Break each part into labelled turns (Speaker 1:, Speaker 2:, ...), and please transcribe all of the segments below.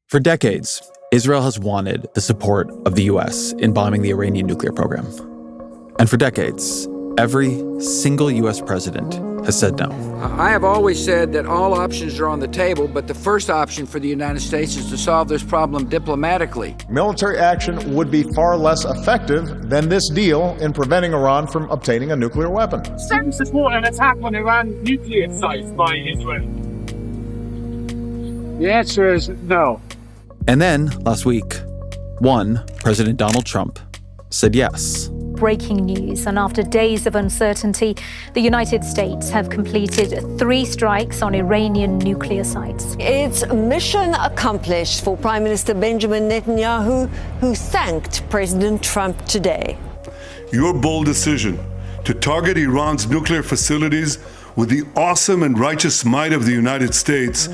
Speaker 1: For decades, Israel has wanted the support of the U.S. in bombing the Iranian nuclear program. And for decades, every single U.S. president has said no.
Speaker 2: I have always said that all options are on the table, but the first option for the United States is to solve this problem diplomatically.
Speaker 3: Military action would be far less effective than this deal in preventing Iran from obtaining a nuclear weapon.
Speaker 4: Send support an attack on Iran's nuclear sites by Israel. The answer is no.
Speaker 1: And then, last week, President Donald Trump said yes.
Speaker 5: Breaking news, and after days of uncertainty, the United States have completed 3 strikes on Iranian nuclear sites.
Speaker 6: It's mission accomplished for Prime Minister Benjamin Netanyahu, who thanked President Trump today.
Speaker 7: Your bold decision to target Iran's nuclear facilities with the awesome and righteous might of the United States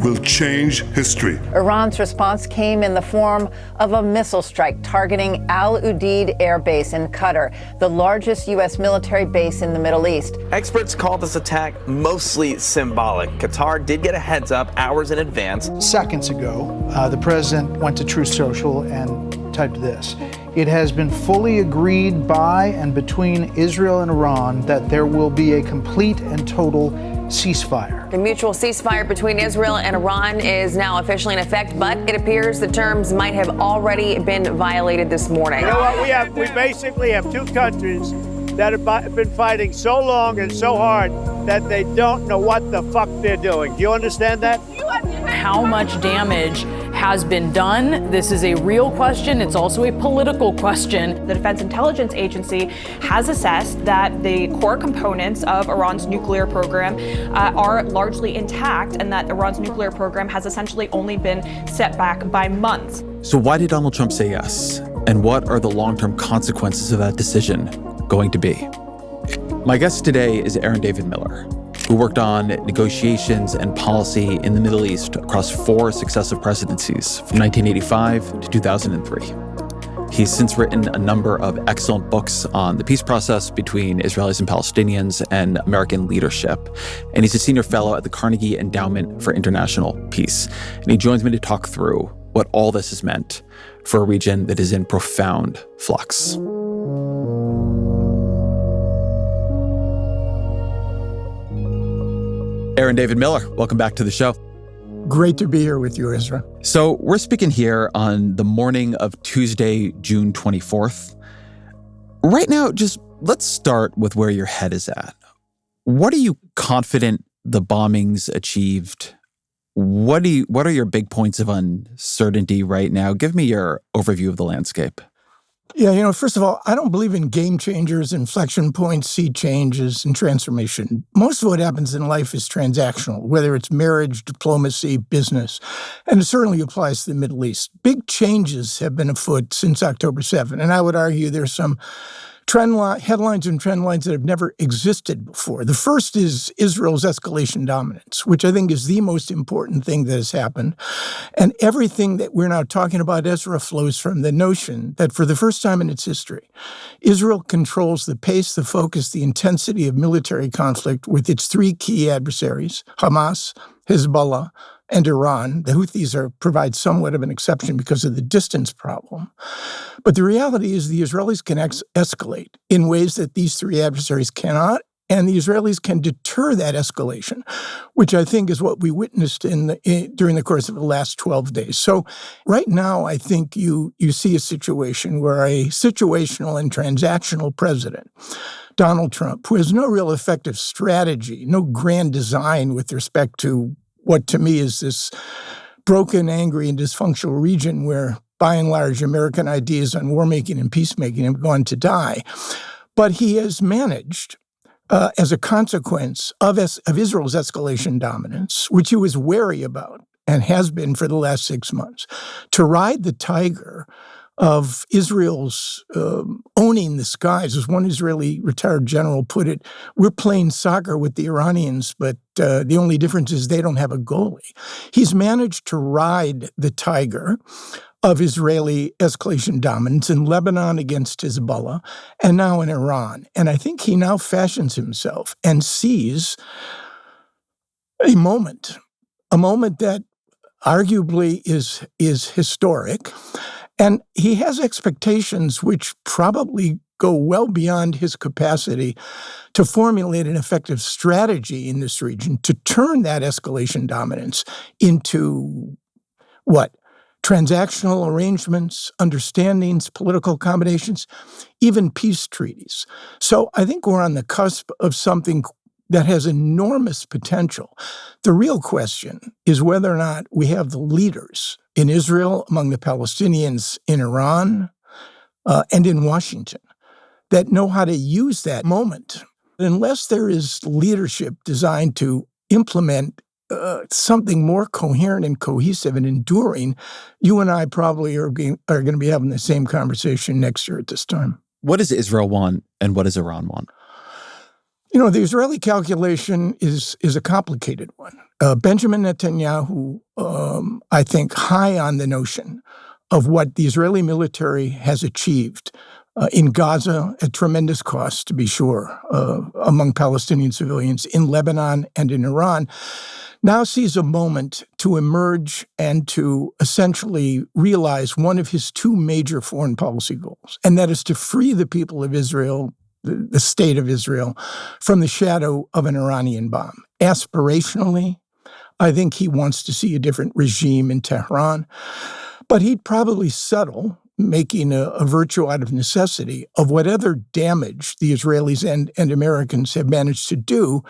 Speaker 7: will change history.
Speaker 8: Iran's response came in the form of a missile strike targeting Al Udeid Air Base in Qatar, the largest U.S. military base in the Middle East.
Speaker 9: Experts call this attack mostly symbolic. Qatar did get a heads up hours in advance.
Speaker 10: Seconds ago, the president went to Truth Social and typed this. It has been fully agreed by and between Israel and Iran that there will be a complete and total ceasefire.
Speaker 11: The mutual ceasefire between Israel and Iran is now officially in effect, but it appears the terms might have already been violated this morning.
Speaker 4: You know what? We basically have 2 countries that have been fighting so long and so hard that they don't know what the fuck they're doing. Do you understand that?
Speaker 12: How much damage has been done? This is a real question. It's also a political question. The Defense Intelligence Agency has assessed that the core components of Iran's nuclear program are largely intact, and that Iran's nuclear program has essentially only been set back by months.
Speaker 1: So why did Donald Trump say yes? And what are the long-term consequences of that decision going to be? My guest today is Aaron David Miller, who worked on negotiations and policy in the Middle East across 4 successive presidencies from 1985 to 2003. He's since written a number of excellent books on the peace process between Israelis and Palestinians and American leadership. And he's a senior fellow at the Carnegie Endowment for International Peace. And he joins me to talk through what all this has meant for a region that is in profound flux. Aaron David Miller, welcome back to the show.
Speaker 13: Great to be here with you, Ezra.
Speaker 1: So we're speaking here on the morning of Tuesday, June 24th. Right now, just let's start with where your head is at. What are you confident the bombings achieved? What are your big points of uncertainty right now? Give me your overview of the landscape.
Speaker 13: Yeah, first of all, I don't believe in game changers, inflection points, sea changes, and transformation. Most of what happens in life is transactional, whether it's marriage, diplomacy, business, and it certainly applies to the Middle East. Big changes have been afoot since October 7, and I would argue there's some headlines and trend lines that have never existed before. The first is Israel's escalation dominance, which I think is the most important thing that has happened. And everything that we're now talking about, Ezra, flows from the notion that for the first time in its history, Israel controls the pace, the focus, the intensity of military conflict with its 3 key adversaries, Hamas, Hezbollah, and Iran. The Houthis provide somewhat of an exception because of the distance problem. But the reality is the Israelis can escalate in ways that these 3 adversaries cannot, and the Israelis can deter that escalation, which I think is what we witnessed during the course of the last 12 days. So right now, I think you see a situation where a situational and transactional president, Donald Trump, who has no real effective strategy, no grand design with respect to what to me is this broken, angry, and dysfunctional region where, by and large, American ideas on war-making and peacemaking have gone to die. But he has managed, as a consequence of Israel's escalation dominance, which he was wary about and has been for the last 6 months, to ride the tiger of Israel's owning the skies. As one Israeli retired general put it, we're playing soccer with the Iranians, but the only difference is they don't have a goalie. He's managed to ride the tiger of Israeli escalation dominance in Lebanon against Hezbollah and now in Iran. And I think he now fashions himself and sees a moment that arguably is historic. And he has expectations which probably go well beyond his capacity to formulate an effective strategy in this region to turn that escalation dominance into what? Transactional arrangements, understandings, political accommodations, even peace treaties. So I think we're on the cusp of something that has enormous potential. The real question is whether or not we have the leaders in Israel, among the Palestinians, in Iran, and in Washington that know how to use that moment. Unless there is leadership designed to implement something more coherent and cohesive and enduring, you and I probably are going to be having the same conversation next year at this time.
Speaker 1: What does Israel want and what does Iran want?
Speaker 13: You know, the Israeli calculation is a complicated one. Benjamin Netanyahu, I think, high on the notion of what the Israeli military has achieved in Gaza at tremendous cost, to be sure, among Palestinian civilians, in Lebanon and in Iran, now sees a moment to emerge and to essentially realize one of his two major foreign policy goals, and that is to free the people of Israel, the state of Israel, from the shadow of an Iranian bomb. Aspirationally, I think he wants to see a different regime in Tehran, but he'd probably settle, making a virtue out of necessity, of whatever damage the Israelis and Americans have managed to do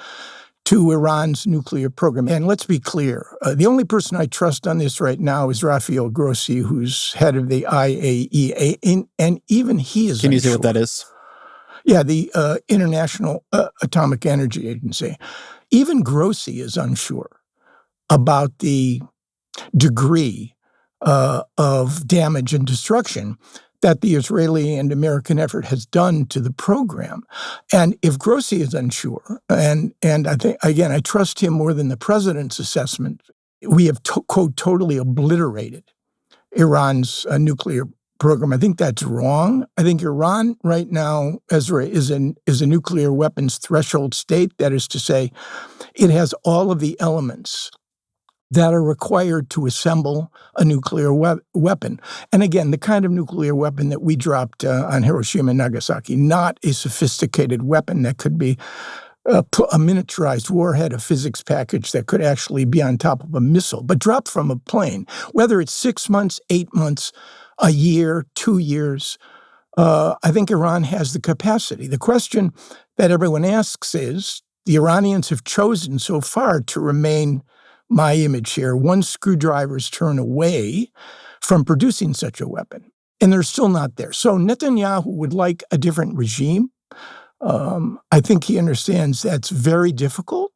Speaker 13: to Iran's nuclear program. And let's be clear, the only person I trust on this right now is Rafael Grossi, who's head of the IAEA, and even he is
Speaker 1: Can you
Speaker 13: unsure.
Speaker 1: say what that is?
Speaker 13: Yeah, the International Atomic Energy Agency. Even Grossi is unsure about the degree of damage and destruction that the Israeli and American effort has done to the program. And if Grossi is unsure, and I think, again, I trust him more than the president's assessment, we have, quote, totally obliterated Iran's nuclear program. I think that's wrong. I think Iran right now, Ezra, is a nuclear weapons threshold state. That is to say, it has all of the elements that are required to assemble a nuclear weapon. And again, the kind of nuclear weapon that we dropped on Hiroshima and Nagasaki, not a sophisticated weapon that could be a miniaturized warhead, a physics package that could actually be on top of a missile, but dropped from a plane. Whether it's 6 months, 8 months, a year, 2 years, I think Iran has the capacity. The question that everyone asks is, the Iranians have chosen so far to remain, my image here, one screwdriver's turn away from producing such a weapon. And they're still not there. So Netanyahu would like a different regime. I think he understands that's very difficult.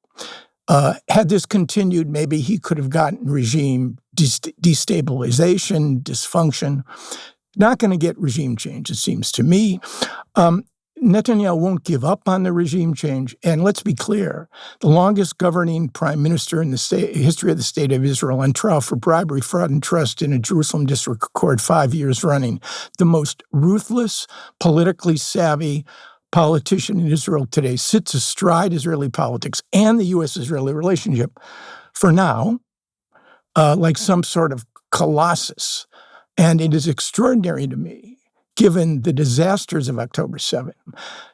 Speaker 13: Had this continued, maybe he could have gotten regime destabilization, dysfunction. Not going to get regime change, it seems to me. Netanyahu won't give up on the regime change. And let's be clear, the longest governing prime minister in the history of the state of Israel on trial for bribery, fraud, and trust in a Jerusalem district court 5 years running, the most ruthless, politically savvy politician in Israel today, sits astride Israeli politics and the U.S.-Israeli relationship for now, like some sort of colossus. And it is extraordinary to me, given the disasters of October 7th,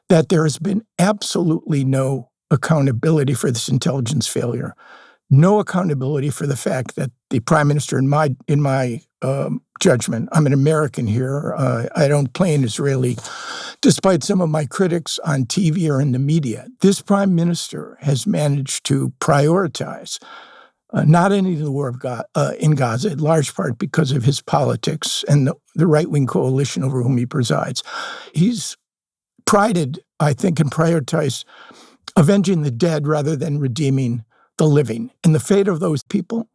Speaker 13: that there has been absolutely no accountability for this intelligence failure, no accountability for the fact that the prime minister, in my judgment, I'm an American here, I don't play an Israeli, despite some of my critics on TV or in the media. This prime minister has managed to prioritize not ending the war in Gaza, in large part because of his politics and the right-wing coalition over whom he presides. He's prided, I think, and prioritized avenging the dead rather than redeeming the living. And the fate of those people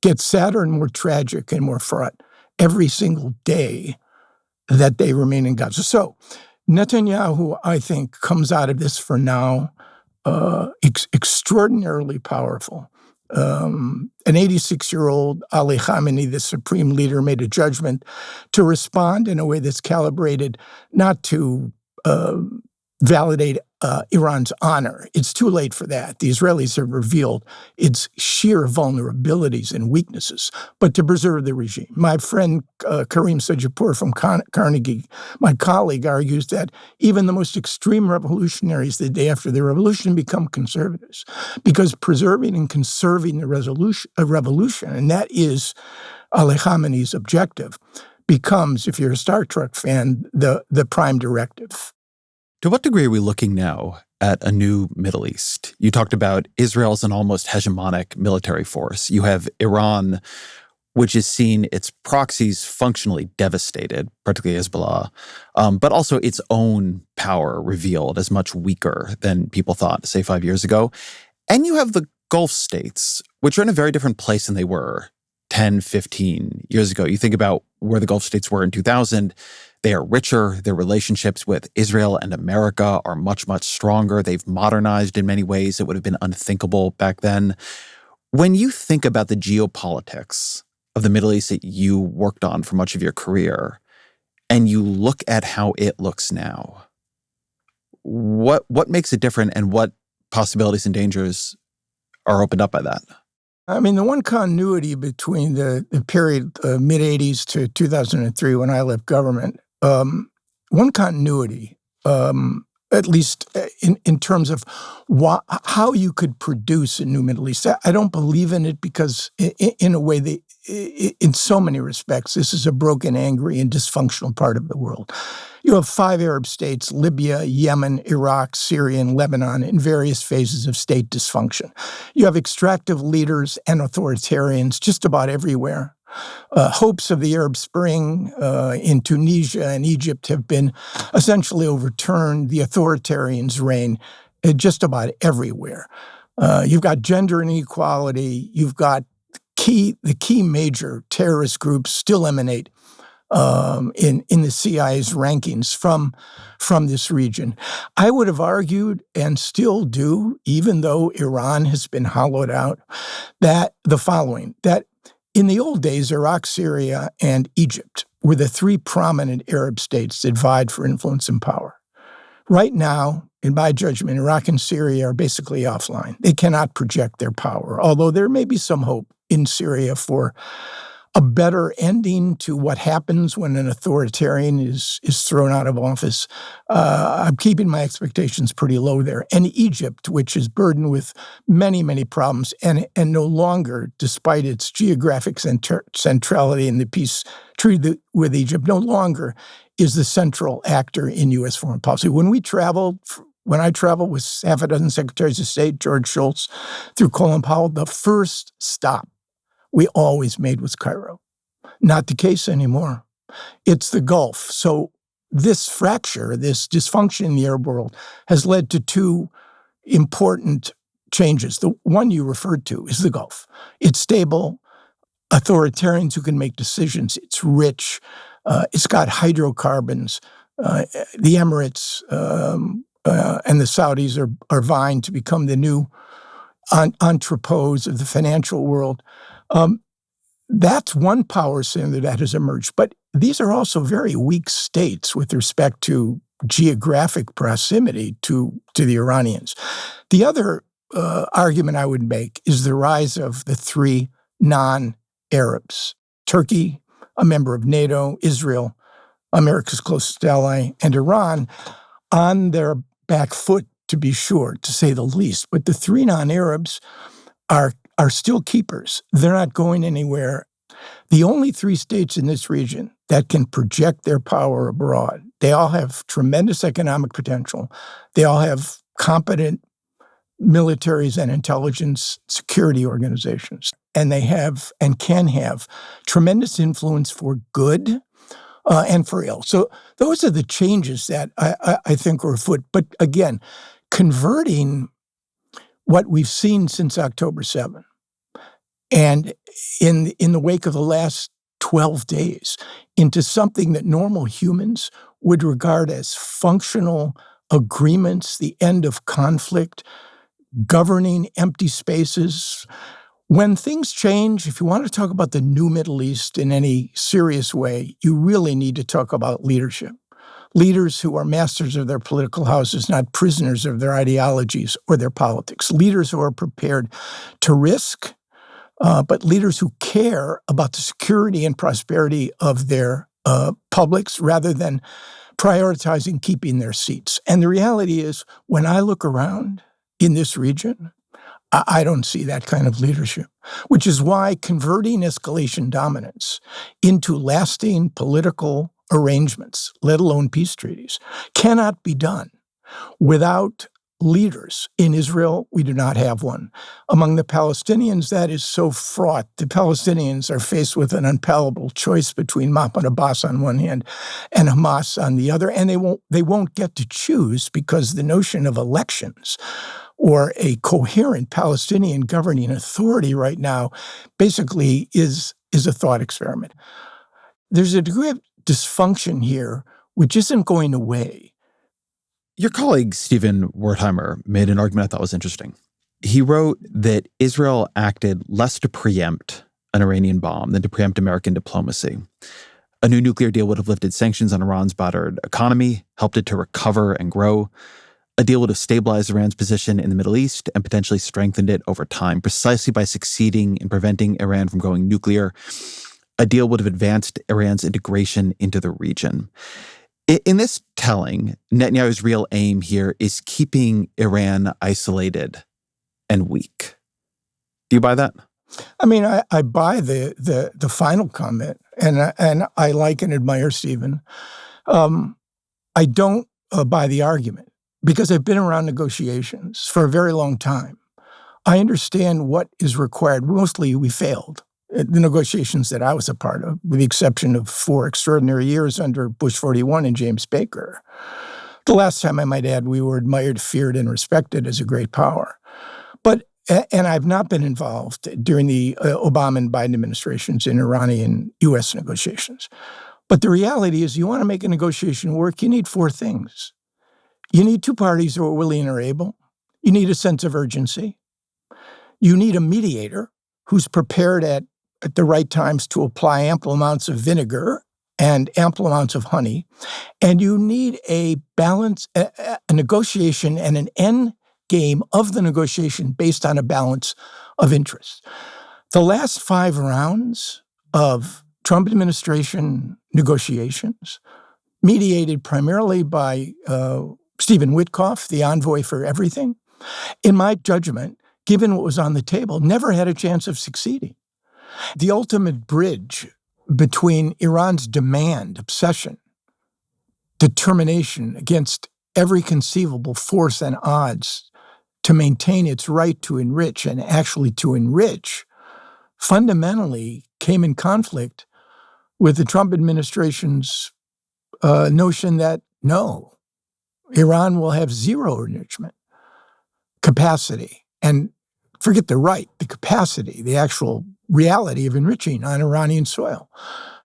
Speaker 13: gets sadder and more tragic and more fraught every single day that they remain in Gaza. So Netanyahu, I think, comes out of this for now extraordinarily powerful. An 86-year-old Ali Khamenei, the supreme leader, made a judgment to respond in a way that's calibrated not to validate Iran's honor. It's too late for that. The Israelis have revealed its sheer vulnerabilities and weaknesses, but to preserve the regime. My friend Karim Sajapur from Carnegie, my colleague, argues that even the most extreme revolutionaries the day after the revolution become conservatives, because preserving and conserving the revolution, and that is Ali Khamenei's objective, becomes, if you're a Star Trek fan, the prime directive.
Speaker 1: To what degree are we looking now at a new Middle East? You talked about Israel as an almost hegemonic military force. You have Iran, which has seen its proxies functionally devastated, particularly Hezbollah, but also its own power revealed as much weaker than people thought, say, 5 years ago. And you have the Gulf states, which are in a very different place than they were 10, 15 years ago. You think about where the Gulf states were in 2000, they are richer. Their relationships with Israel and America are much, much stronger. They've modernized in many ways that would have been unthinkable back then. When you think about the geopolitics of the Middle East that you worked on for much of your career, and you look at how it looks now, what makes it different, and what possibilities and dangers are opened up by that?
Speaker 13: I mean, the one continuity between the period mid-'80s to 2003 when I left government, one continuity, at least in terms of how you could produce a new Middle East. I don't believe in it because in a way, in so many respects, this is a broken, angry, and dysfunctional part of the world. You have 5 Arab states, Libya, Yemen, Iraq, Syria, and Lebanon, in various phases of state dysfunction. You have extractive leaders and authoritarians just about everywhere. Hopes of the Arab Spring in Tunisia and Egypt have been essentially overturned. The authoritarians reign just about everywhere. You've got gender inequality. You've got the key major terrorist groups still emanate in the CIA's rankings from this region. I would have argued, and still do, even though Iran has been hollowed out, that the following, that in the old days, Iraq, Syria, and Egypt were the 3 prominent Arab states that vied for influence and power. Right now, in my judgment, Iraq and Syria are basically offline. They cannot project their power, although there may be some hope in Syria for a better ending to what happens when an authoritarian is thrown out of office. I'm keeping my expectations pretty low there. And Egypt, which is burdened with many, many problems, and no longer, despite its geographic centrality in the peace treaty with Egypt, no longer is the central actor in U.S. foreign policy. When I traveled with 6 secretaries of state, George Shultz, through Colin Powell, the first stop we always made was Cairo. Not the case anymore. It's the Gulf. So this fracture, this dysfunction in the Arab world has led to 2 important changes. The one you referred to is the Gulf. It's stable, authoritarians who can make decisions. It's rich. It's got hydrocarbons. The Emirates and the Saudis are vying to become the new entrepôts of the financial world. That's one power center that has emerged. But these are also very weak states with respect to geographic proximity to the Iranians. The other argument I would make is the rise of the 3 non-Arabs. Turkey, a member of NATO, Israel, America's closest ally, and Iran, on their back foot, to be sure, to say the least. But the 3 non-Arabs are still keepers. They're not going anywhere. The only 3 states in this region that can project their power abroad, they all have tremendous economic potential. They all have competent militaries and intelligence security organizations. And they have and can have tremendous influence for good and for ill. So those are the changes that I think are afoot. But again, converting what we've seen since October 7 and in the wake of the last 12 days into something that normal humans would regard as functional agreements, the end of conflict, governing empty spaces. When things change, if you want to talk about the new Middle East in any serious way, you really need to talk about leadership. Leaders who are masters of their political houses, not prisoners of their ideologies or their politics. Leaders who are prepared to risk, but leaders who care about the security and prosperity of their publics rather than prioritizing keeping their seats. And the reality is, when I look around in this region, I don't see that kind of leadership, which is why converting escalation dominance into lasting political arrangements, let alone peace treaties, cannot be done without leaders. In Israel, we do not have one. Among the Palestinians, that is so fraught. The Palestinians are faced with an unpalatable choice between Mahmoud Abbas on one hand and Hamas on the other, and they won't get to choose because the notion of elections or a coherent Palestinian governing authority right now basically is a thought experiment. There's a degree of dysfunction here which isn't going away.
Speaker 1: Your colleague, Stephen Wertheimer, made an argument I thought was interesting. He wrote that Israel acted less to preempt an Iranian bomb than to preempt American diplomacy. A new nuclear deal would have lifted sanctions on Iran's battered economy, helped it to recover and grow. A deal would have stabilized Iran's position in the Middle East and potentially strengthened it over time, precisely by succeeding in preventing Iran from going nuclear. A deal would have advanced Iran's integration into the region. In this telling, Netanyahu's real aim here is keeping Iran isolated and weak. Do you buy that?
Speaker 13: I mean, I buy the final comment, and I like and admire Stephen. I don't buy the argument because I've been around negotiations for a very long time. I understand what is required. Mostly we failed. The negotiations that I was a part of, with the exception of 4 extraordinary years under Bush 41 and James Baker. The last time, I might add, we were admired, feared, and respected as a great power. And I've not been involved during the Obama and Biden administrations in Iranian U.S. negotiations. But the reality is, you want to make a negotiation work, you need 4 things. You need 2 parties who are willing or able. You need a sense of urgency. You need a mediator who's prepared at the right times to apply ample amounts of vinegar and ample amounts of honey. And you need a balance, a negotiation and an end game of the negotiation based on a balance of interests. The last 5 rounds of Trump administration negotiations, mediated primarily by Stephen Witkoff, the envoy for everything, in my judgment, given what was on the table, never had a chance of succeeding. The ultimate bridge between Iran's demand, obsession, determination against every conceivable force and odds to maintain its right to enrich and actually to enrich, fundamentally came in conflict with the Trump administration's notion that, no, Iran will have zero enrichment capacity. And forget the right, the capacity, the actual reality of enriching on Iranian soil.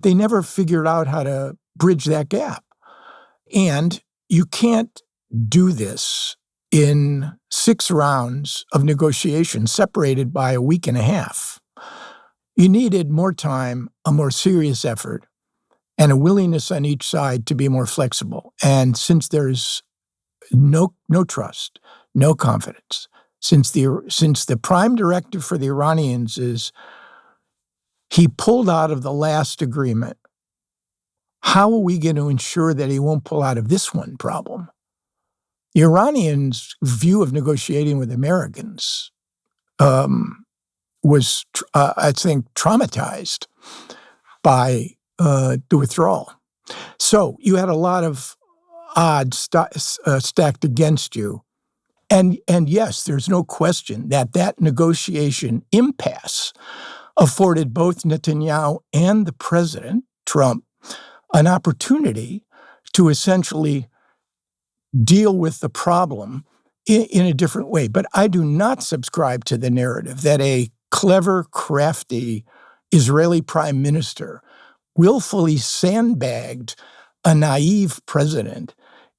Speaker 13: They never figured out how to bridge that gap. And you can't do this in 6 rounds of negotiations separated by a week and a half. You needed more time, a more serious effort, and a willingness on each side to be more flexible. And since there's no trust, no confidence, since the prime directive for the Iranians is he pulled out of the last agreement, how are we going to ensure that he won't pull out of this one problem? The Iranians' view of negotiating with Americans was, I think, traumatized by the withdrawal. So you had a lot of odds stacked against you. And yes, there's no question that negotiation impasse afforded both Netanyahu and the president, Trump, an opportunity to essentially deal with the problem in a different way. But I do not subscribe to the narrative that a clever, crafty Israeli prime minister willfully sandbagged a naive president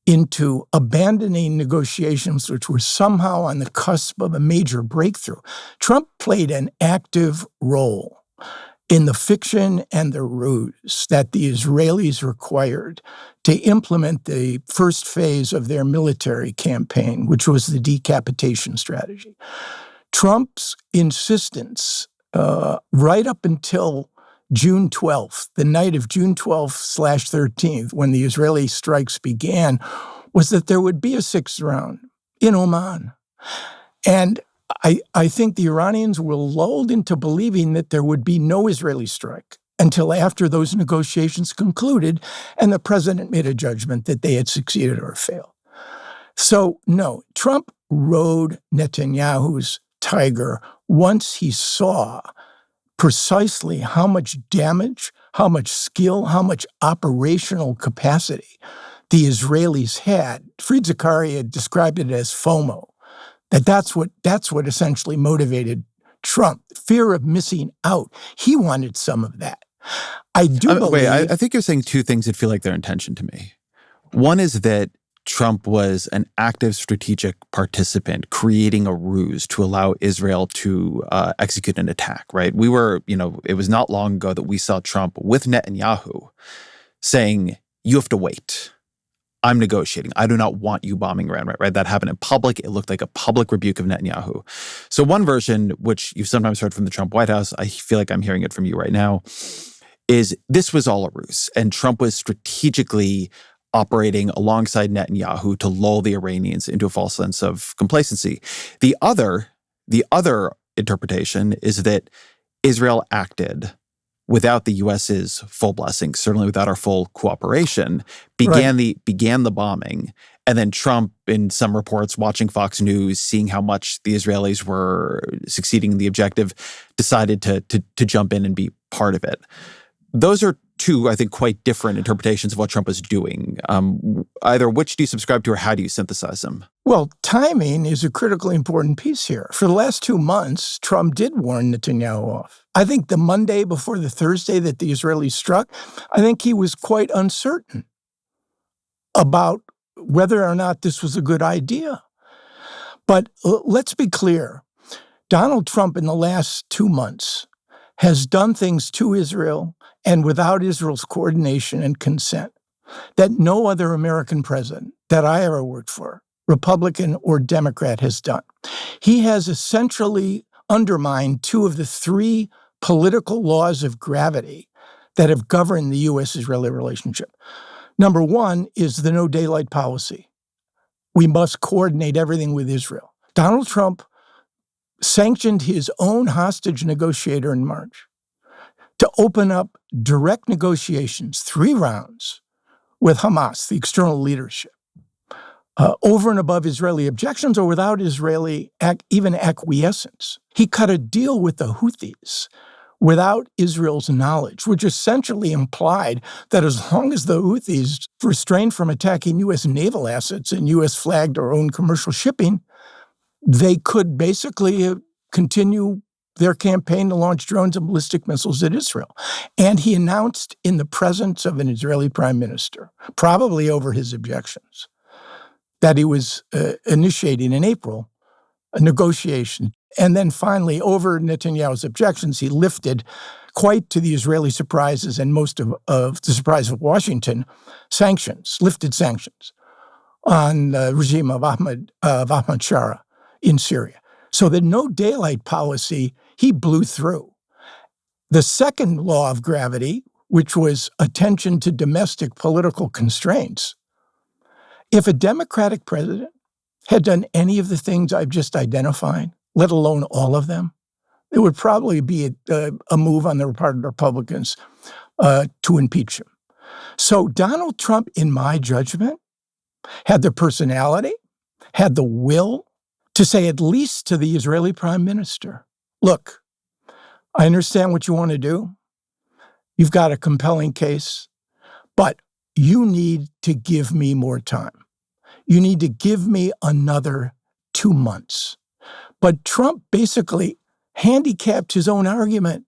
Speaker 13: into abandoning negotiations which were somehow on the cusp of a major breakthrough. Trump played an active role in the fiction and the ruse that the Israelis required to implement the first phase of their military campaign, which was the decapitation strategy. Trump's insistence right up until June 12th, the night of June 12th/13th, when the Israeli strikes began, was that there would be a sixth round in Oman. And I think the Iranians were lulled into believing that there would be no Israeli strike until after those negotiations concluded and the president made a judgment that they had succeeded or failed. So, no, Trump rode Netanyahu's tiger once he saw precisely how much damage, how much skill, how much operational capacity the Israelis had. Fareed Zakaria described it as FOMO. That's what essentially motivated Trump, fear of missing out. He wanted some of that. I do believe...
Speaker 1: Wait, I think you're saying two things that feel like they're in tension to me. One is that Trump was an active strategic participant creating a ruse to allow Israel to execute an attack, right? We were, it was not long ago that we saw Trump with Netanyahu saying, you have to wait. I'm negotiating. I do not want you bombing Iran, right? That happened in public. It looked like a public rebuke of Netanyahu. So one version, which you've sometimes heard from the Trump White House, I feel like I'm hearing it from you right now, is this was all a ruse. And Trump was strategically operating alongside Netanyahu to lull the Iranians into a false sense of complacency. The other interpretation is that Israel acted without the U.S.'s full blessing, certainly without our full cooperation, began the bombing. And then Trump, in some reports, watching Fox News, seeing how much the Israelis were succeeding in the objective, decided to jump in and be part of it. Those are two, I think, quite different interpretations of what Trump was doing. Either which do you subscribe to, or how do you synthesize them?
Speaker 13: Well, timing is a critically important piece here. For the last 2 months, Trump did warn Netanyahu off. I think the Monday before the Thursday that the Israelis struck, I think he was quite uncertain about whether or not this was a good idea. But let's be clear. Donald Trump in the last 2 months has done things to Israel and without Israel's coordination and consent that no other American president that I ever worked for, Republican or Democrat, has done. He has essentially undermined 2 of the 3 political laws of gravity that have governed the U.S.-Israeli relationship. Number 1 is the no daylight policy. We must coordinate everything with Israel. Donald Trump sanctioned his own hostage negotiator in March to open up direct negotiations, 3 rounds, with Hamas, the external leadership, over and above Israeli objections or without Israeli even acquiescence. He cut a deal with the Houthis without Israel's knowledge, which essentially implied that as long as the Houthis refrained from attacking U.S. naval assets and U.S. flagged or owned commercial shipping, they could basically continue their campaign to launch drones and ballistic missiles at Israel. And he announced in the presence of an Israeli prime minister, probably over his objections, that he was initiating in April a negotiation. And then finally, over Netanyahu's objections, he lifted, quite to the Israeli surprises and most of the surprise of Washington, lifted sanctions on the regime of Ahmad Shara in Syria. So the no daylight policy, he blew through. The second law of gravity, which was attention to domestic political constraints, if a Democratic president had done any of the things I've just identified, let alone all of them, it would probably be a move on the part of the Republicans to impeach him. So Donald Trump, in my judgment, had the personality, had the will to say at least to the Israeli prime minister, look, I understand what you want to do. You've got a compelling case, but you need to give me more time. You need to give me another 2 months. But Trump basically handicapped his own argument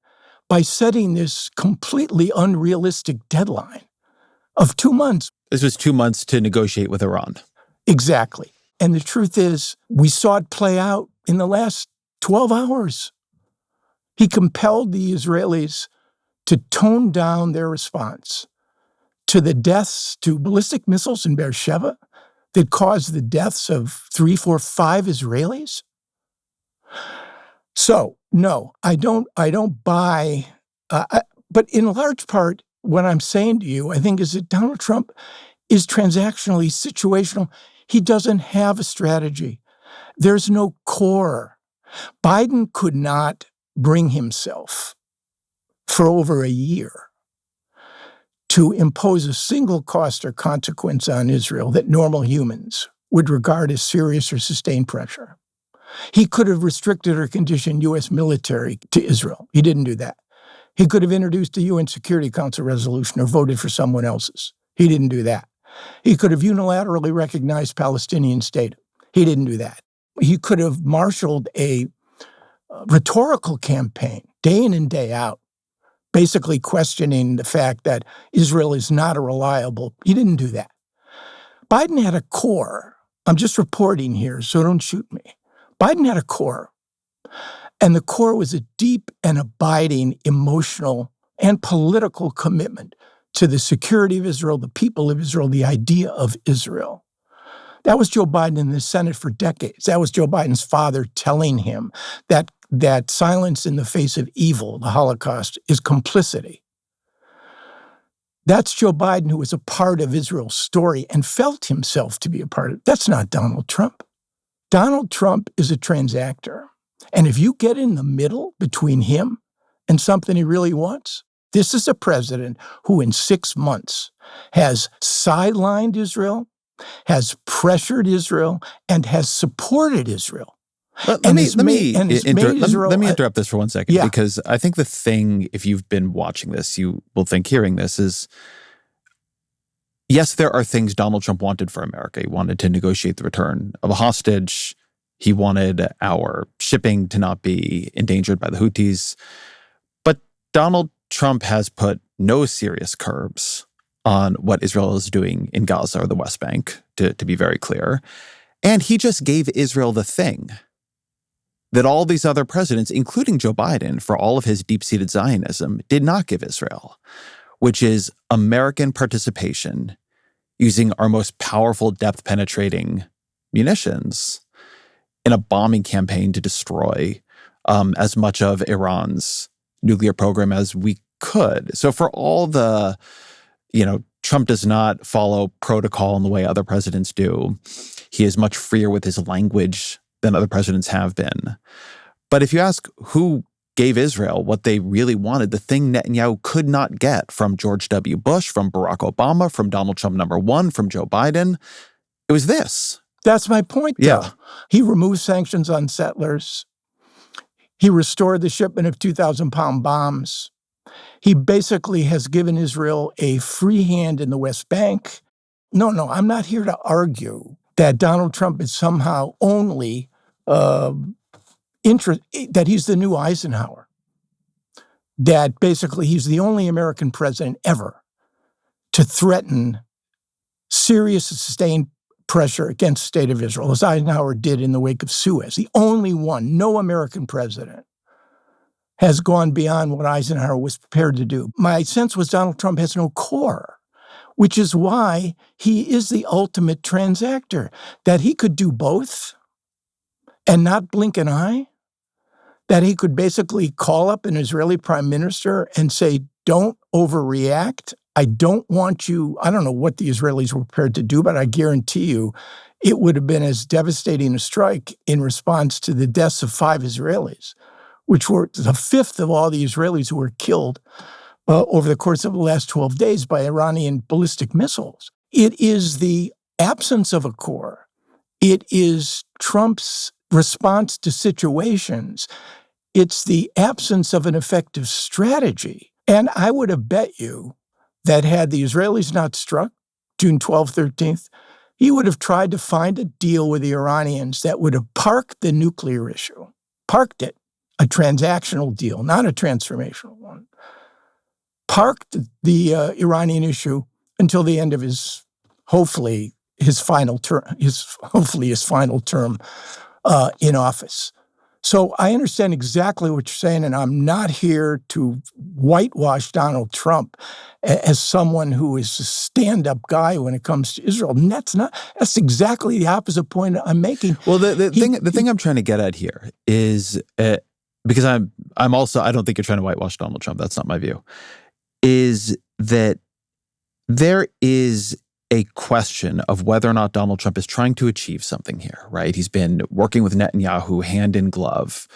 Speaker 13: by setting this completely unrealistic deadline of 2 months.
Speaker 1: This was 2 months to negotiate with Iran.
Speaker 13: Exactly. And the truth is, we saw it play out in the last 12 hours. He compelled the Israelis to tone down their response to the deaths, to ballistic missiles in Beersheba that caused the deaths of 3, 4, 5 Israelis? So, no, I don't buy, but in large part, what I'm saying to you, I think, is that Donald Trump is transactionally situational. He doesn't have a strategy. There's no core. Biden could not bring himself for over a year to impose a single cost or consequence on Israel that normal humans would regard as serious or sustained pressure. He could have restricted or conditioned U.S. military to Israel. He didn't do that. He could have introduced a UN Security Council resolution or voted for someone else's. He didn't do that. He could have unilaterally recognized Palestinian state. He didn't do that. He could have marshaled a rhetorical campaign day in and day out, basically questioning the fact that Israel is not a reliable. He didn't do that. Biden had a core. I'm just reporting here, so don't shoot me. Biden had a core, and the core was a deep and abiding emotional and political commitment to the security of Israel, the people of Israel, the idea of Israel. That was Joe Biden in the Senate for decades. That was Joe Biden's father telling him that silence in the face of evil, the Holocaust, is complicity. That's Joe Biden, who was a part of Israel's story and felt himself to be a part of it. That's not Donald Trump. Donald Trump is a transactor. And if you get in the middle between him and something he really wants, this is a president who in 6 months has sidelined Israel, has pressured Israel, and has supported Israel.
Speaker 1: Let me interrupt this for 1 second, because I think the thing, if you've been watching this, you will think hearing this is, yes, there are things Donald Trump wanted for America. He wanted to negotiate the return of a hostage. He wanted our shipping to not be endangered by the Houthis. But Donald Trump has put no serious curbs on what Israel is doing in Gaza or the West Bank, to be very clear. And he just gave Israel the thing that all these other presidents, including Joe Biden, for all of his deep-seated Zionism, did not give Israel, which is American participation using our most powerful depth-penetrating munitions in a bombing campaign to destroy as much of Iran's nuclear program as we could. So for all the, Trump does not follow protocol in the way other presidents do. He is much freer with his language than other presidents have been. But if you ask who gave Israel what they really wanted, the thing Netanyahu could not get from George W. Bush, from Barack Obama, from Donald Trump #1, from Joe Biden, it was this.
Speaker 13: That's my point, though.
Speaker 1: Yeah.
Speaker 13: He removed sanctions on settlers. He restored the shipment of 2,000-pound bombs. He basically has given Israel a free hand in the West Bank. No, I'm not here to argue that Donald Trump is somehow only that he's the new Eisenhower, that basically he's the only American president ever to threaten serious and sustained pressure against the state of Israel, as Eisenhower did in the wake of Suez. The only one. No American president has gone beyond what Eisenhower was prepared to do. My sense was Donald Trump has no core, which is why he is the ultimate transactor, that he could do both and not blink an eye, that he could basically call up an Israeli prime minister and say, don't overreact. I don't want you, I don't know what the Israelis were prepared to do, but I guarantee you it would have been as devastating a strike in response to the deaths of 5 Israelis, which were the 5th of all the Israelis who were killed over the course of the last 12 days by Iranian ballistic missiles. It is the absence of a core. It is Trump's response to situations. It's the absence of an effective strategy. And I would have bet you that had the Israelis not struck June 12th, 13th, he would have tried to find a deal with the Iranians that would have parked the nuclear issue, parked it, a transactional deal, not a transformational one, parked the Iranian issue until the end of his final term in office. So I understand exactly what you're saying, and I'm not here to whitewash Donald Trump as someone who is a stand-up guy when it comes to Israel. And that's exactly the opposite point I'm making.
Speaker 1: Well, the thing I'm trying to get at here is, because I'm also, I don't think you're trying to whitewash Donald Trump. That's not my view. Is that there is a question of whether or not Donald Trump is trying to achieve something here, right? He's been working with Netanyahu hand in glove.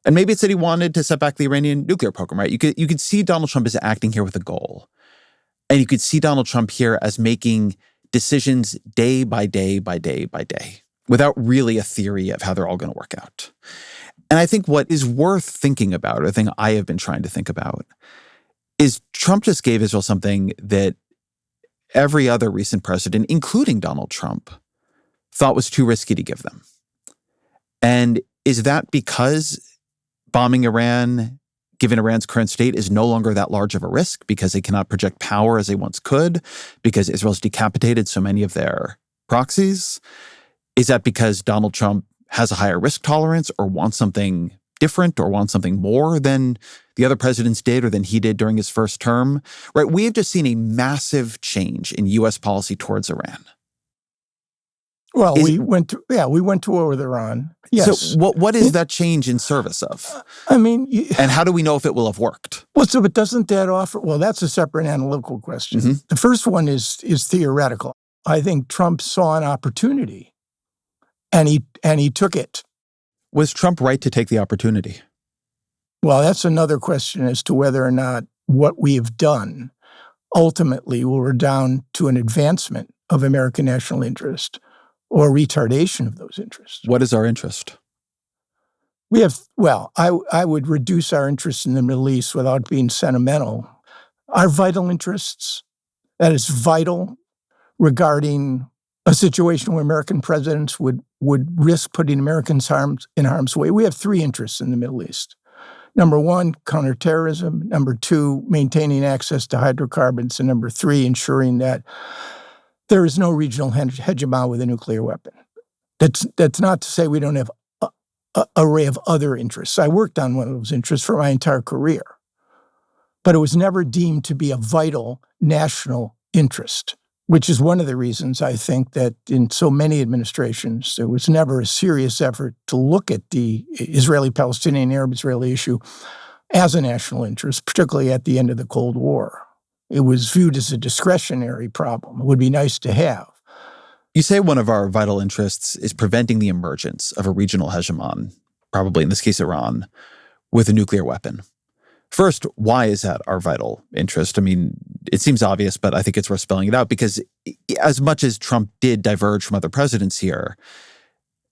Speaker 1: And maybe it's that he wanted to set back the Iranian nuclear program, right? You could see Donald Trump as acting here with a goal. And you could see Donald Trump here as making decisions day by day by day by day, without really a theory of how they're all going to work out. And I think what is worth thinking about, or the thing I have been trying to think about, is Trump just gave Israel something that every other recent president, including Donald Trump, thought was too risky to give them. And is that because bombing Iran, given Iran's current state, is no longer that large of a risk because they cannot project power as they once could, because Israel's decapitated so many of their proxies? Is that because Donald Trump has a higher risk tolerance, or wants something different, or wants something more than the other presidents did, or than he did during his first term? Right? We have just seen a massive change in U.S. policy towards Iran.
Speaker 13: Well, we went to war with Iran. Yes.
Speaker 1: So what is that change in service of?
Speaker 13: And
Speaker 1: how do we know if it will have worked?
Speaker 13: Well, so but doesn't that offer? Well, that's a separate analytical question. Mm-hmm. The first one is theoretical. I think Trump saw an opportunity, and he took it.
Speaker 1: Was Trump right to take the opportunity?
Speaker 13: Well, that's another question as to whether or not what we have done ultimately will redound to an advancement of American national interest or retardation of those interests.
Speaker 1: What is our interest?
Speaker 13: I would reduce our interest in the Middle East without being sentimental. Our vital interests, that is vital regarding a situation where American presidents would risk putting Americans in harm's way. We have three interests in the Middle East. Number one, counterterrorism. Number two, maintaining access to hydrocarbons. And number three, ensuring that there is no regional hegemon with a nuclear weapon. That's not to say we don't have an array of other interests. I worked on one of those interests for my entire career. But it was never deemed to be a vital national interest, which is one of the reasons I think that in so many administrations, there was never a serious effort to look at the Israeli-Palestinian, Arab-Israeli issue as a national interest, particularly at the end of the Cold War. It was viewed as a discretionary problem. It would be nice to have.
Speaker 1: You say one of our vital interests is preventing the emergence of a regional hegemon, probably in this case Iran, with a nuclear weapon. First, why is that our vital interest? I mean, it seems obvious, but I think it's worth spelling it out, because as much as Trump did diverge from other presidents here,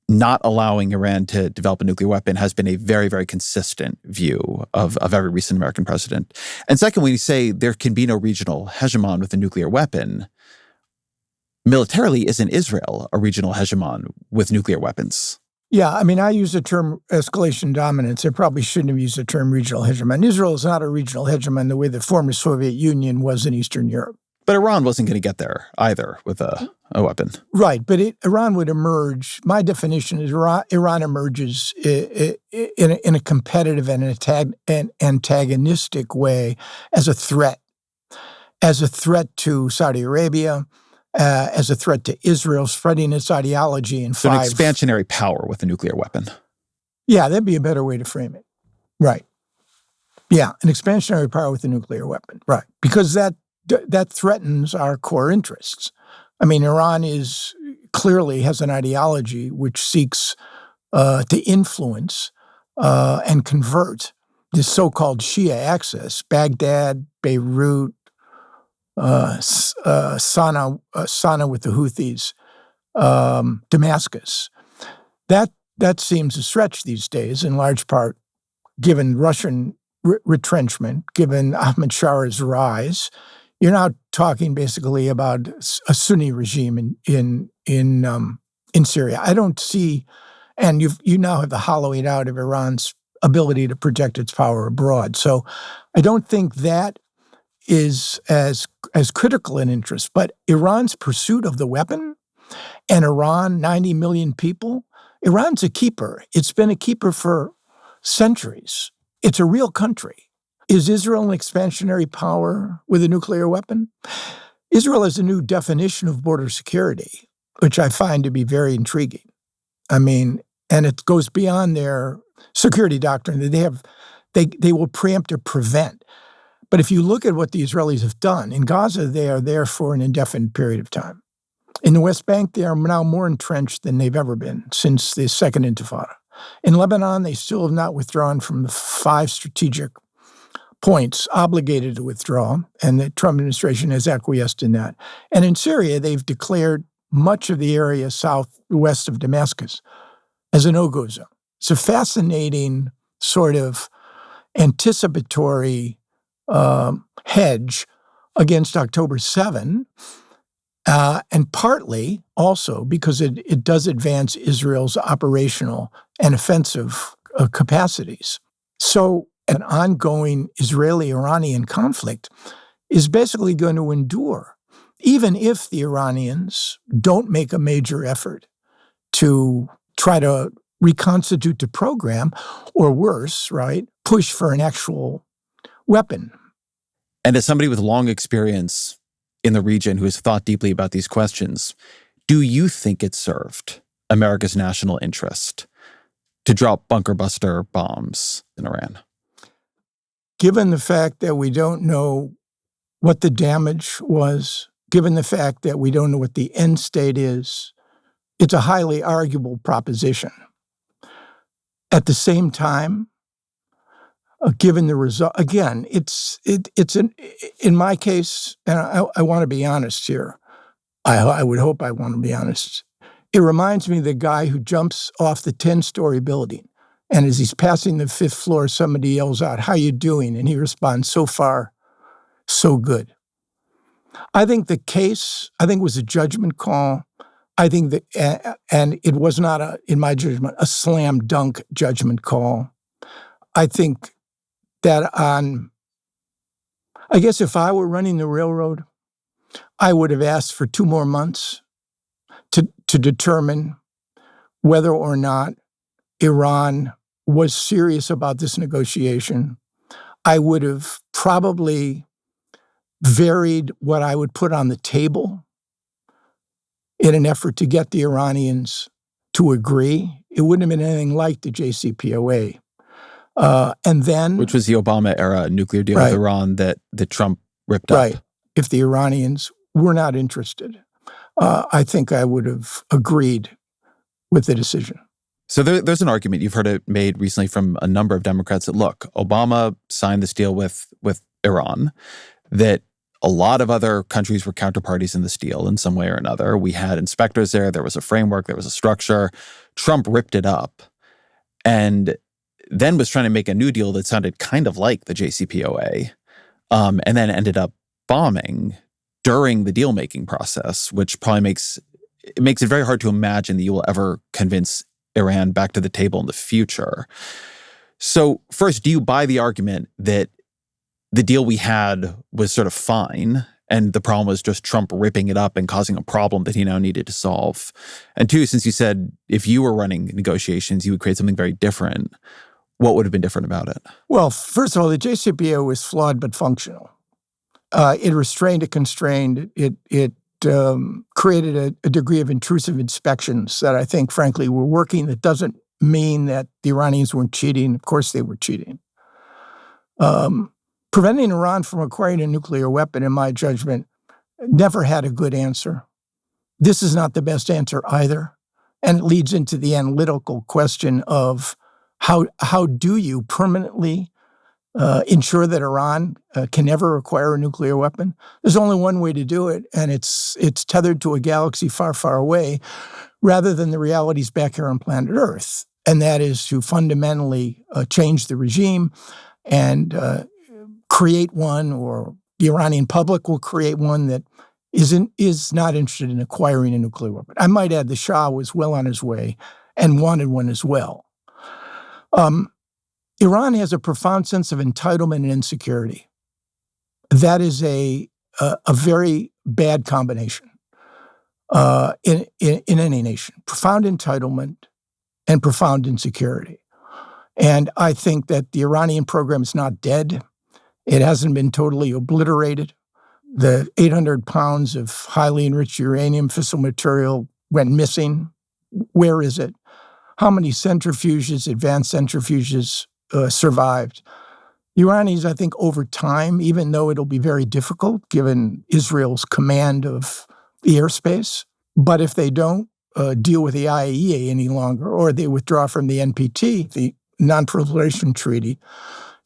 Speaker 1: not allowing Iran to develop a nuclear weapon has been a very, very consistent view of every recent American president. And second, when you say there can be no regional hegemon with a nuclear weapon, militarily, isn't Israel a regional hegemon with nuclear weapons?
Speaker 13: Yeah, I mean, I use the term escalation dominance. I probably shouldn't have used the term regional hegemon. Israel is not a regional hegemon the way the former Soviet Union was in Eastern Europe.
Speaker 1: But Iran wasn't going to get there either with a weapon.
Speaker 13: Right, but Iran would emerge. My definition is Iran emerges in a competitive and antagonistic way as a threat to Saudi Arabia, as a threat to Israel, spreading its ideology in
Speaker 1: so an expansionary power with a nuclear weapon.
Speaker 13: Yeah, that'd be a better way to frame it. Right. Yeah, an expansionary power with a nuclear weapon. Right, because that threatens our core interests. I mean, Iran clearly has an ideology which seeks to influence and convert this so-called Shia axis, Baghdad, Beirut, Sana'a with the Houthis, Damascus. That seems a stretch these days, in large part given Russian retrenchment, given Ahmad Shara's rise. You're now talking basically about a Sunni regime in Syria. I don't see, and you now have the hollowing out of Iran's ability to project its power abroad. So I don't think that is as critical an interest. But Iran's pursuit of the weapon, and Iran, 90 million people, Iran's a keeper. It's been a keeper for centuries. It's a real country. Is Israel an expansionary power with a nuclear weapon? Israel has a new definition of border security, which I find to be very intriguing. I mean, and it goes beyond their security doctrine that they will preempt or prevent. But if you look at what the Israelis have done, in Gaza, they are there for an indefinite period of time. In the West Bank, they are now more entrenched than they've ever been since the Second Intifada. In Lebanon, they still have not withdrawn from the 5 strategic points obligated to withdraw, and the Trump administration has acquiesced in that. And in Syria, they've declared much of the area southwest of Damascus as a no-go zone. It's a fascinating sort of anticipatory hedge against October 7, and partly also because it does advance Israel's operational and offensive capacities. So an ongoing Israeli-Iranian conflict is basically going to endure, even if the Iranians don't make a major effort to try to reconstitute the program, or worse, right, push for an actual weapon.
Speaker 1: And as somebody with long experience in the region who has thought deeply about these questions, do you think it served America's national interest to drop bunker buster bombs in Iran?
Speaker 13: Given the fact that we don't know what the damage was, given the fact that we don't know what the end state is, it's a highly arguable proposition. At the same time, given the result, again, in my case, and I want to be honest here. I would hope I want to be honest. It reminds me of the guy who jumps off the 10-story building, and as he's passing the 5th floor, somebody yells out, "How you doing?" And he responds, "So far, so good." I think the case, was a judgment call. I think that, and it was not, in my judgment, a slam dunk judgment call. I think that I guess if I were running the railroad, I would have asked for 2 more months to determine whether or not Iran was serious about this negotiation. I would have probably varied what I would put on the table in an effort to get the Iranians to agree. It wouldn't have been anything like the JCPOA. And then...
Speaker 1: Which was the Obama-era nuclear deal with Iran that Trump ripped up.
Speaker 13: Right. If the Iranians were not interested, I think I would have agreed with the decision.
Speaker 1: So there's an argument, you've heard it made recently from a number of Democrats, that, look, Obama signed this deal with Iran, that a lot of other countries were counterparties in this deal in some way or another. We had inspectors there was a framework, there was a structure. Trump ripped it up and then was trying to make a new deal that sounded kind of like the JCPOA, and then ended up bombing during the deal-making process, which probably makes it very hard to imagine that you will ever convince Iran back to the table in the future. So first, do you buy the argument that the deal we had was sort of fine, and the problem was just Trump ripping it up and causing a problem that he now needed to solve? And 2, since you said if you were running negotiations, you would create something very different, what would have been different about it?
Speaker 13: Well, first of all, the JCPOA was flawed but functional. It restrained, it constrained, it created a degree of intrusive inspections that I think, frankly, were working. That doesn't mean that the Iranians weren't cheating. Of course they were cheating. Preventing Iran from acquiring a nuclear weapon, in my judgment, never had a good answer. This is not the best answer either. And it leads into the analytical question of how do you permanently ensure that Iran can never acquire a nuclear weapon? There's only one way to do it, and it's tethered to a galaxy far, far away, rather than the realities back here on planet Earth. And that is to fundamentally change the regime and create one, or the Iranian public will create one that is not interested in acquiring a nuclear weapon. I might add the Shah was well on his way and wanted one as well. Iran has a profound sense of entitlement and insecurity. That is a very bad combination in any nation. Profound entitlement and profound insecurity. And I think that the Iranian program is not dead. It hasn't been totally obliterated. The 800 pounds of highly enriched uranium fissile material went missing. Where is it? How many centrifuges, advanced centrifuges, survived? The Iranians, I think, over time, even though it'll be very difficult given Israel's command of the airspace, but if they don't deal with the IAEA any longer, or they withdraw from the NPT, the Non-Proliferation Treaty,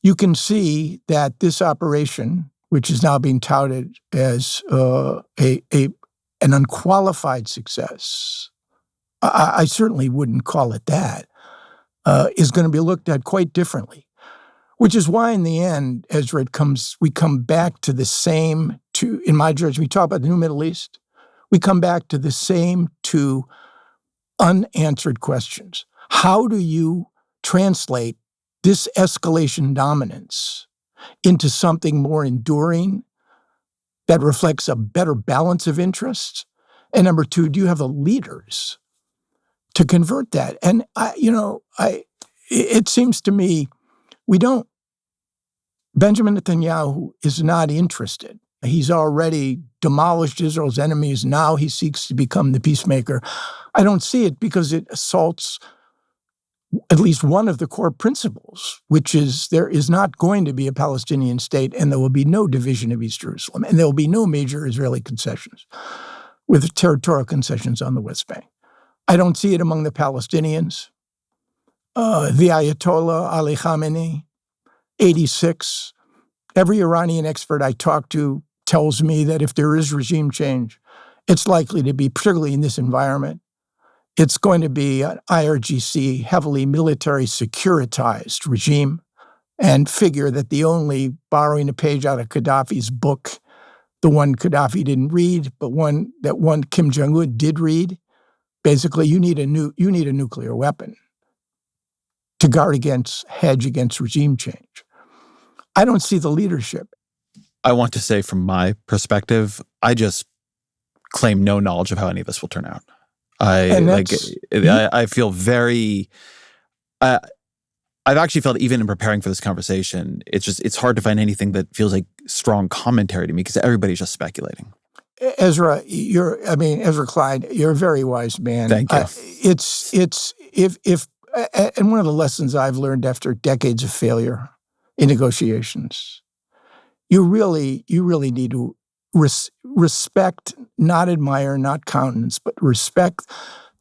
Speaker 13: you can see that this operation, which is now being touted as an unqualified success, I certainly wouldn't call it that, is going to be looked at quite differently. Which is why, in the end, Ezra, we come back to the same two, in my judgment, we talk about the new Middle East, we come back to the same two unanswered questions. How do you translate this escalation dominance into something more enduring that reflects a better balance of interests? And number two, do you have the leaders to convert that? And it seems to me we don't. Benjamin Netanyahu is not interested. He's already demolished Israel's enemies. Now he seeks to become the peacemaker. I don't see it because it assaults at least one of the core principles, which is there is not going to be a Palestinian state, and there will be no division of East Jerusalem, and there will be no major Israeli concessions, with territorial concessions on the West Bank. I don't see it among the Palestinians. The Ayatollah Ali Khamenei, 86. Every Iranian expert I talk to tells me that if there is regime change, it's likely to be, particularly in this environment, it's going to be an IRGC, heavily military securitized regime, and figure that the only, borrowing a page out of Gaddafi's book, the one Gaddafi didn't read, but one Kim Jong-un did read, basically you need a nuclear weapon to hedge against regime change. I don't see the leadership.
Speaker 1: I want to say from my perspective, I just claim no knowledge of how any of this will turn out. I feel very, I've actually felt, even in preparing for this conversation, it's hard to find anything that feels like strong commentary to me because everybody's just speculating.
Speaker 13: Ezra Klein, you're a very wise man.
Speaker 1: Thank you.
Speaker 13: And one of the lessons I've learned after decades of failure in negotiations, you really need to respect, not admire, not countenance, but respect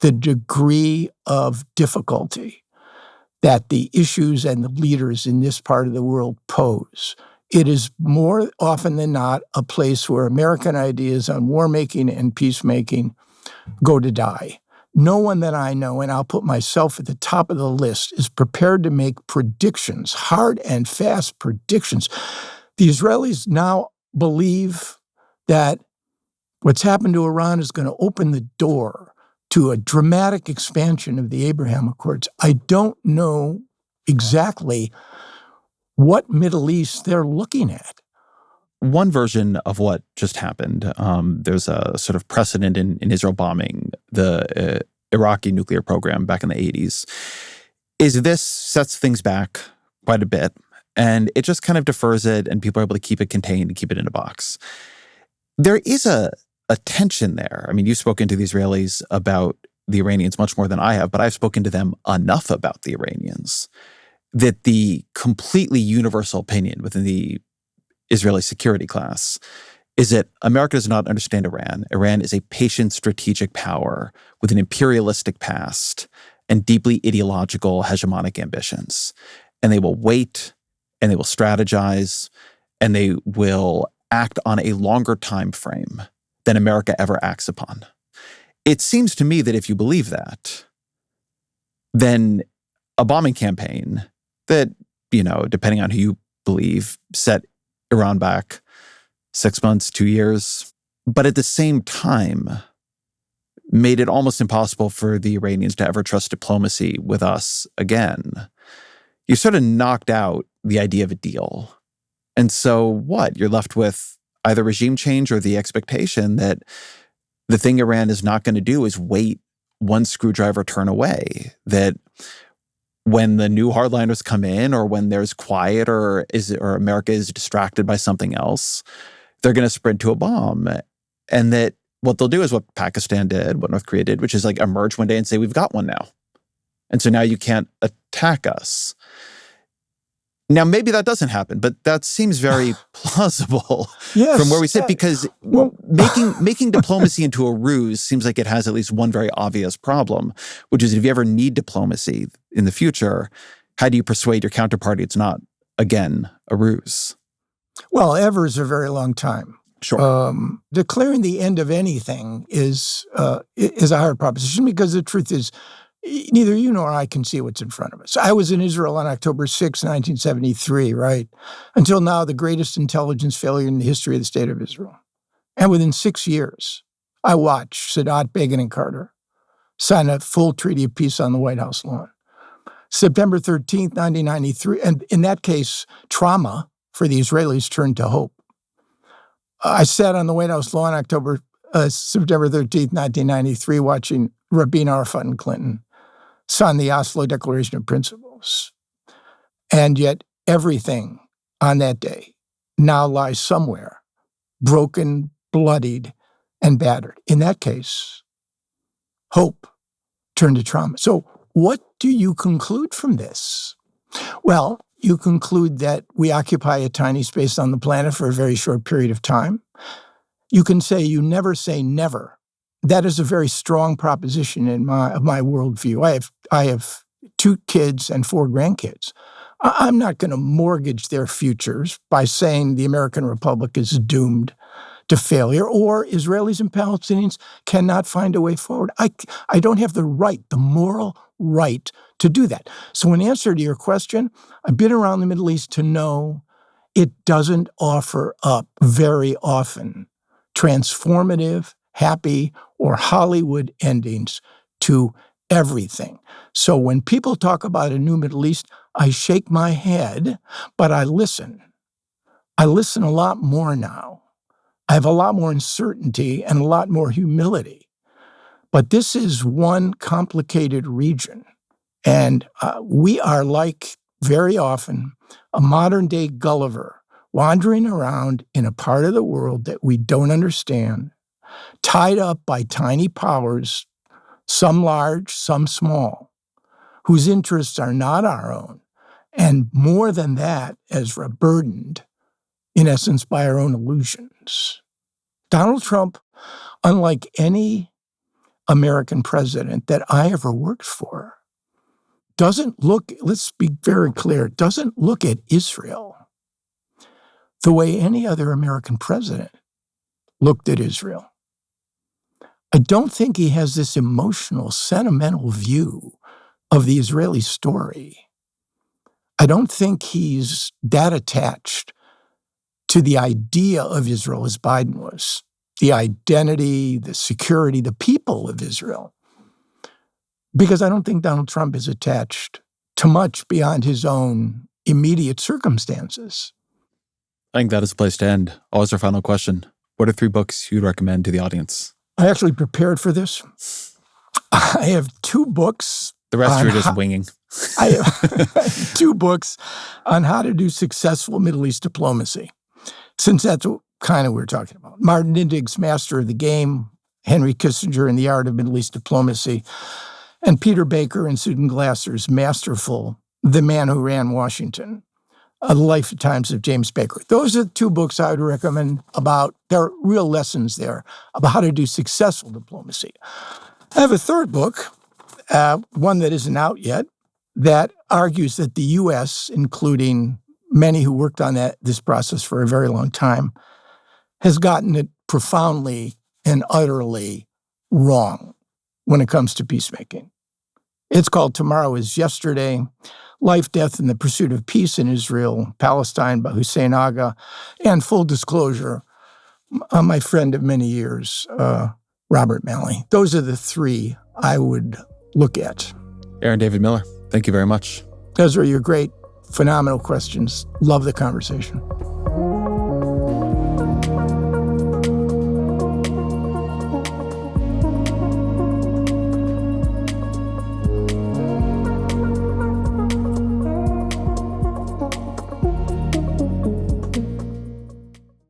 Speaker 13: the degree of difficulty that the issues and the leaders in this part of the world pose. It is more often than not a place where American ideas on war-making and peacemaking go to die. No one that I know, and I'll put myself at the top of the list, is prepared to make predictions, hard and fast predictions. The Israelis now believe that what's happened to Iran is going to open the door to a dramatic expansion of the Abraham Accords. I don't know exactly what Middle East they're looking at.
Speaker 1: One version of what just happened, there's a sort of precedent in Israel bombing the Iraqi nuclear program back in the 80s, is this sets things back quite a bit, and it just kind of defers it, and people are able to keep it contained and keep it in a box. There is a tension there. I mean, you've spoken to the Israelis about the Iranians much more than I have, but I've spoken to them enough about the Iranians that the completely universal opinion within the Israeli security class is that America does not understand Iran. Iran is a patient strategic power with an imperialistic past and deeply ideological hegemonic ambitions. And they will wait, and they will strategize, and they will act on a longer time frame than America ever acts upon. It seems to me that if you believe that, then a bombing campaign that, depending on who you believe, set Iran back 6 months, 2 years, but at the same time made it almost impossible for the Iranians to ever trust diplomacy with us again. You sort of knocked out the idea of a deal. And so what? You're left with either regime change or the expectation that the thing Iran is not going to do is wait one screwdriver turn away, that when the new hardliners come in, or when there's quiet, or America is distracted by something else, they're going to sprint to a bomb. And that what they'll do is what Pakistan did, what North Korea did, which is like emerge one day and say, we've got one now. And so now you can't attack us. Now, maybe that doesn't happen, but that seems very plausible from where we sit, because making diplomacy into a ruse seems like it has at least one very obvious problem, which is if you ever need diplomacy in the future, how do you persuade your counterparty it's not, again, a ruse?
Speaker 13: Well, ever is a very long time.
Speaker 1: Sure.
Speaker 13: Declaring the end of anything is a hard proposition, because the truth is, neither you nor I can see what's in front of us. I was in Israel on October 6, 1973, right? Until now, the greatest intelligence failure in the history of the state of Israel. And within 6 years, I watched Sadat, Begin, and Carter sign a full treaty of peace on the White House lawn. September 13th, 1993, and in that case, trauma for the Israelis turned to hope. I sat on the White House lawn September 13th, 1993, watching Rabin, Arafat, and Clinton sign the Oslo Declaration of Principles. And yet everything on that day now lies somewhere, broken, bloodied, and battered. In that case, hope turned to trauma. So what do you conclude from this? Well, you conclude that we occupy a tiny space on the planet for a very short period of time. You can say you never say never. That is a very strong proposition in my worldview. I have 2 kids and 4 grandkids. I'm not going to mortgage their futures by saying the American Republic is doomed to failure, or Israelis and Palestinians cannot find a way forward. I don't have the moral right to do that. So in answer to your question, I've been around the Middle East to know it doesn't offer up very often transformative, happy, or Hollywood endings to everything. So when people talk about a new Middle East, I shake my head, but I listen. I listen a lot more now. I have a lot more uncertainty and a lot more humility. But this is one complicated region. And we are like, very often, a modern-day Gulliver wandering around in a part of the world that we don't understand, tied up by tiny powers, some large, some small, whose interests are not our own. And more than that, Ezra, burdened, in essence, by our own illusions. Donald Trump, unlike any American president that I ever worked for, doesn't look, let's be very clear, doesn't look at Israel the way any other American president looked at Israel. I don't think he has this emotional, sentimental view of the Israeli story. I don't think he's that attached to the idea of Israel as Biden was, the identity, the security, the people of Israel. Because I don't think Donald Trump is attached to much beyond his own immediate circumstances.
Speaker 1: I think that is the place to end. Always our final question. What are 3 books you'd recommend to the audience?
Speaker 13: I actually prepared for this. I have 2 books.
Speaker 1: The rest you're just winging.
Speaker 13: I have 2 books on how to do successful Middle East diplomacy, since that's what kind of we're talking about. Martin Indig's Master of the Game, Henry Kissinger and the Art of Middle East Diplomacy, and Peter Baker and Susan Glasser's masterful The Man Who Ran Washington, The Life and Times of James Baker. Those are the 2 books I would recommend there are real lessons there about how to do successful diplomacy. I have a 3rd book, one that isn't out yet, that argues that the U.S., including many who worked on this process for a very long time, has gotten it profoundly and utterly wrong when it comes to peacemaking. It's called Tomorrow is Yesterday, Life, Death, and the Pursuit of Peace in Israel, Palestine by Hussein Agha, and full disclosure, my friend of many years, Robert Malley. Those are the 3 I would look at.
Speaker 1: Aaron David Miller, thank you very much.
Speaker 13: Ezra, you're great. Phenomenal questions. Love the conversation.